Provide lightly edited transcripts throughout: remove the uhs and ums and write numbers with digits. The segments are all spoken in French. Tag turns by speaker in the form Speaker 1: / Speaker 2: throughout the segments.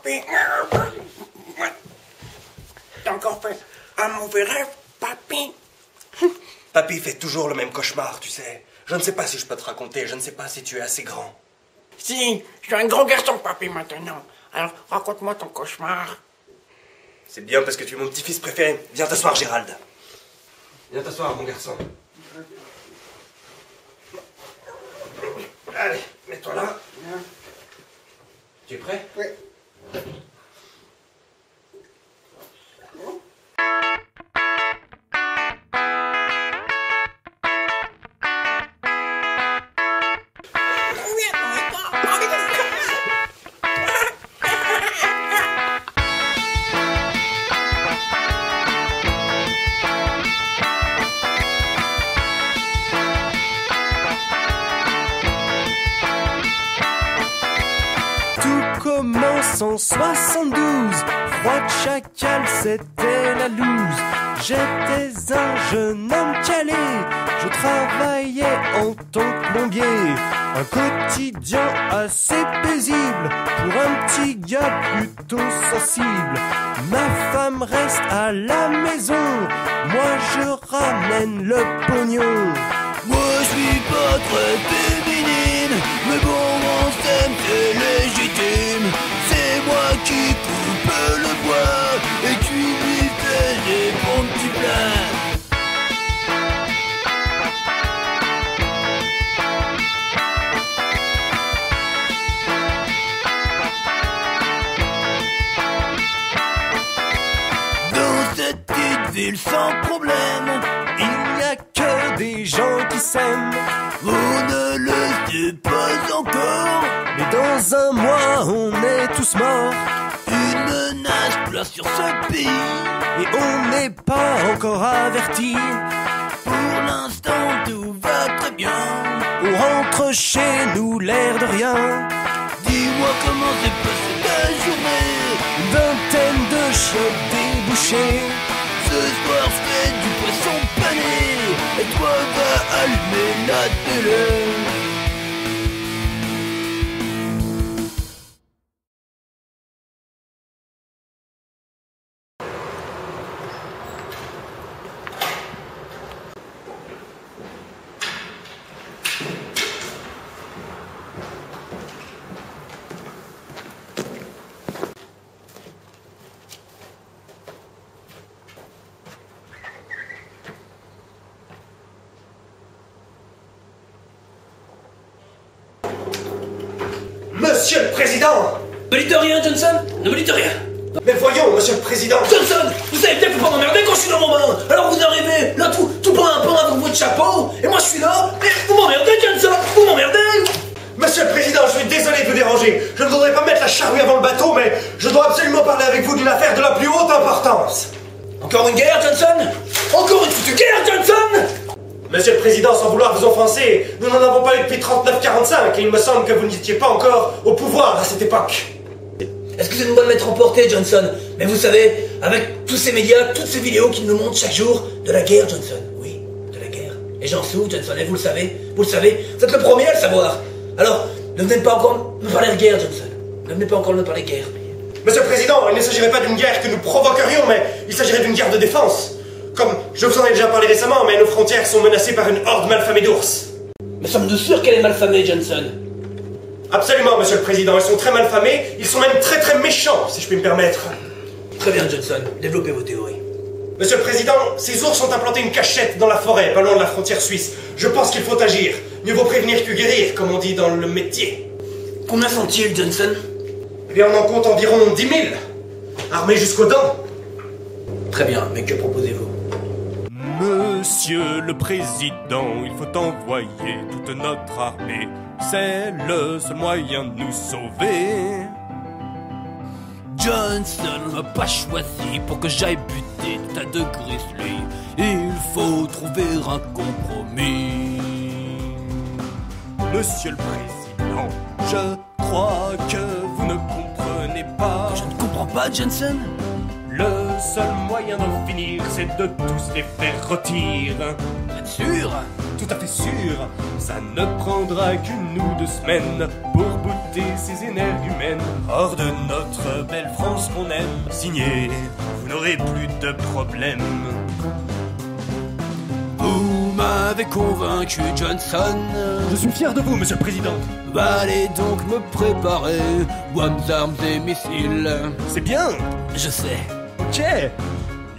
Speaker 1: Papy, t'as encore fait un mauvais rêve, papy?
Speaker 2: Papy fait toujours le même cauchemar, tu sais. Je ne sais pas si je peux te raconter, je ne sais pas si tu es assez grand.
Speaker 1: Si, je suis un gros garçon, papy, maintenant. Alors, raconte-moi ton cauchemar.
Speaker 2: C'est bien parce que tu es mon petit-fils préféré. Viens t'asseoir, Gérald. Viens t'asseoir, mon garçon. Allez, mets-toi là. Tu es prêt?
Speaker 1: Oui.
Speaker 3: Commence en 72, froid de chacal, c'était la loose. J'étais un jeune homme calé, je travaillais en tant que plombier. Un quotidien assez paisible pour un petit gars plutôt sensible. Ma femme reste à la maison, moi je ramène le pognon.
Speaker 4: Moi je suis pas très féminine, mais bon on s'aime, c'est légitime. C'est moi qui coupe le bois et qui lui fait des bons petits plats. Dans cette petite ville sans problème,
Speaker 3: il n'y a que des gens qui s'aiment.
Speaker 4: on ne le sait pas encore,
Speaker 3: Mais dans un mois on est tous morts.
Speaker 4: une menace place sur ce pays.
Speaker 3: Et on n'est pas encore avertis.
Speaker 4: Pour l'instant tout va très bien.
Speaker 3: On rentre chez nous l'air de rien.
Speaker 4: Dis-moi comment s'est passée ta journée.
Speaker 3: Une vingtaine de chiottes débouchées.
Speaker 4: Ce soir c'est du poisson pané. Et toi va allumer la télé.
Speaker 2: Monsieur le Président!
Speaker 5: Ne me dites rien, Johnson. Ne me dites rien.
Speaker 2: Mais voyons, Monsieur le Président!
Speaker 5: Johnson, vous savez bien qu'il faut pas m'emmerder quand je suis dans mon bain. Alors vous arrivez là tout pimpant avec votre chapeau. Et moi je suis là. Et vous m'emmerdez, Johnson. Vous m'emmerdez.
Speaker 2: Monsieur le Président, je suis désolé de vous déranger. Je ne voudrais pas mettre la charrue avant le bateau, mais je dois absolument parler avec vous d'une affaire de la plus haute importance.
Speaker 5: Encore une guerre, Johnson. Encore une foutue guerre, Johnson.
Speaker 2: Monsieur le Président, sans vouloir vous offenser, nous n'en avons pas eu depuis 39-45 et il me semble que vous n'étiez pas encore au pouvoir à cette époque.
Speaker 5: Excusez-moi de m'être emporté, Johnson. Mais vous savez, avec tous ces médias, toutes ces vidéos qui nous montrent chaque jour de la guerre, Johnson. Oui, de la guerre. Et j'en souffre, Johnson, et vous le savez. Vous le savez. Vous êtes le premier à le savoir. Alors, ne venez pas encore me parler de guerre, Johnson. Ne venez pas encore me parler de guerre.
Speaker 2: Monsieur le Président, il ne s'agirait pas d'une guerre que nous provoquerions, mais il s'agirait d'une guerre de défense. Comme je vous en ai déjà parlé récemment, mais nos frontières sont menacées par une horde malfamée d'ours.
Speaker 5: Mais sommes-nous sûrs qu'elle est malfamée, Johnson?
Speaker 2: Absolument, Monsieur le Président, ils sont très malfamés, ils sont même très très méchants, si je puis me permettre.
Speaker 5: Très bien, Johnson. Développez vos théories.
Speaker 2: Monsieur le Président, ces ours ont implanté une cachette dans la forêt, pas loin de la frontière suisse. Je pense qu'il faut agir. Mieux vaut prévenir que guérir, comme on dit dans le métier.
Speaker 5: Combien sont-ils, Johnson?
Speaker 2: Eh bien, on en compte environ 10 000, armés jusqu'aux dents.
Speaker 5: Très bien, mais que proposez-vous?
Speaker 3: Monsieur le Président, il faut envoyer toute notre armée. C'est le seul moyen de nous sauver.
Speaker 4: Johnson m'a pas choisi pour que j'aille buter des tas de grizzlies. Il faut trouver un compromis.
Speaker 3: Monsieur le Président, je crois que vous ne comprenez pas.
Speaker 4: Je ne comprends pas, Johnson.
Speaker 3: Le seul moyen d'en finir, c'est de tous les faire retirer.
Speaker 4: Vous êtes sûr?
Speaker 3: Tout à fait sûr, ça ne prendra qu'une ou deux semaines pour bouter jeter ces énergumènes hors de notre belle France qu'on aime. Signé, vous n'aurez plus de problème.
Speaker 4: Vous m'avez convaincu, Johnson.
Speaker 3: Je suis fier de vous, monsieur le président.
Speaker 4: Allez donc me préparer bonnes armes et missiles.
Speaker 3: C'est bien.
Speaker 4: Je sais.
Speaker 3: Ok.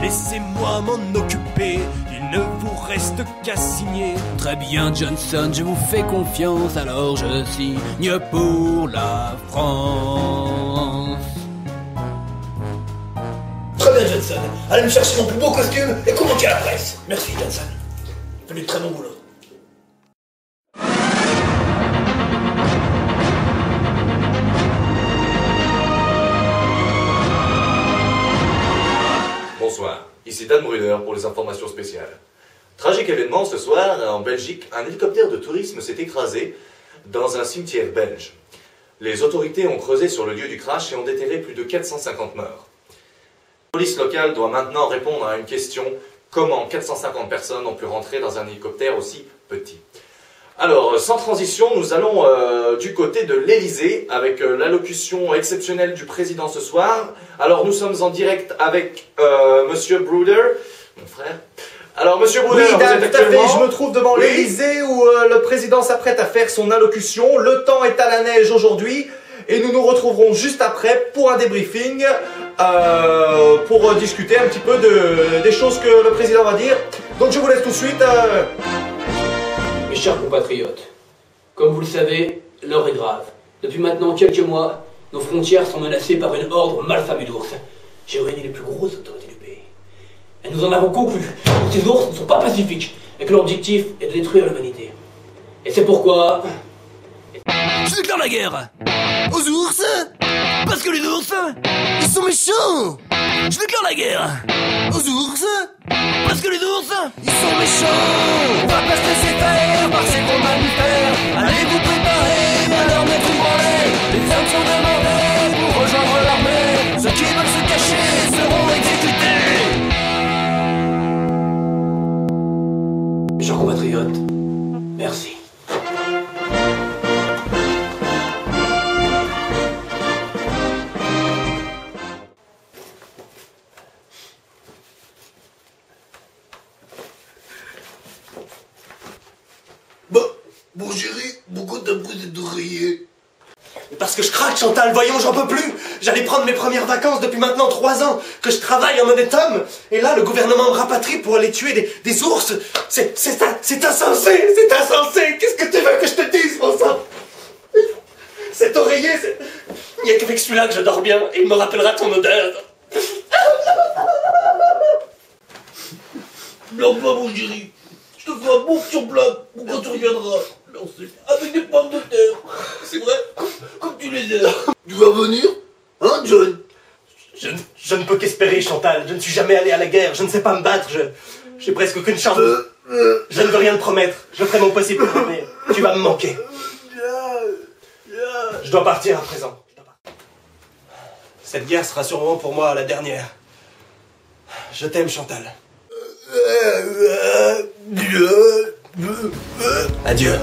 Speaker 3: Laissez-moi m'en occuper. Il ne vous reste qu'à signer.
Speaker 4: Très bien, Johnson, je vous fais confiance, alors je signe pour la France.
Speaker 5: Très bien, Johnson. Allez me chercher mon plus beau costume et communiquer à la presse. Merci, Johnson. Fais du très bon boulot.
Speaker 6: Bonsoir, ici Dan Brunner pour les informations spéciales. Tragique événement ce soir, en Belgique, un hélicoptère de tourisme s'est écrasé dans un cimetière belge. Les autorités ont creusé sur le lieu du crash et ont déterré plus de 450 morts. La police locale doit maintenant répondre à une question: comment 450 personnes ont pu rentrer dans un hélicoptère aussi petit? Alors, sans transition, nous allons du côté de l'Elysée avec l'allocution exceptionnelle du président ce soir. Alors, nous sommes en direct avec Monsieur Bruder, mon frère. Alors, Monsieur Bruder,
Speaker 2: Oui, Dan,
Speaker 6: vous êtes
Speaker 2: tout à fait.
Speaker 6: actuellement...
Speaker 2: Je me trouve devant
Speaker 6: Oui.
Speaker 2: l'Élysée où le président s'apprête à faire son allocution. Le temps est à la neige aujourd'hui et nous nous retrouverons juste après pour un débriefing pour discuter un petit peu des choses que le président va dire. Donc, je vous laisse tout de suite.
Speaker 5: Mes chers compatriotes, comme vous le savez, l'heure est grave. Depuis maintenant quelques mois, nos frontières sont menacées par une horde malfamée d'ours. J'ai réuni les plus grosses autorités du pays. Et nous en avons conclu que ces ours ne sont pas pacifiques et que leur objectif est de détruire l'humanité. Et c'est pourquoi...
Speaker 4: Je déclare la guerre aux ours, parce que les ours, ils sont méchants. Je déclare la guerre aux ours, parce que les ours, ils sont méchants. On va pas se laisser faire par ces gros mammifères. Allez vous préparer à leur mettre une branlée. Les armes sont demandées pour rejoindre l'armée. Ceux qui veulent se cacher seront exécutés.
Speaker 5: Mes chers compatriotes, merci.
Speaker 4: Bon chéri, pourquoi t'as pris cet oreiller?
Speaker 2: Parce que je craque, Chantal, voyons, j'en peux plus. J'allais prendre mes premières vacances depuis maintenant 3 ans, que je travaille en honnête homme. Et là, le gouvernement me rapatrie pour aller tuer des ours. C'est insensé, c'est insensé. Qu'est-ce que tu veux que je te dise, mon sang? Cet oreiller, il n'y a qu'avec celui-là que je dors bien, et il me rappellera ton odeur.
Speaker 4: Non pas mon chéri, je te ferai un bon sur plat pour quand tu reviendras. Avec des pommes de terre, c'est vrai, comme tu les aimes. Tu vas venir, hein John?
Speaker 2: Je ne peux qu'espérer, Chantal. Je ne suis jamais allé à la guerre, je ne sais pas me battre, j'ai presque aucune chance. Je ne veux rien te promettre, je ferai mon possible pour revenir. Tu vas me manquer. Je dois partir à présent. Cette guerre sera sûrement pour moi la dernière. Je t'aime, Chantal. Adieu.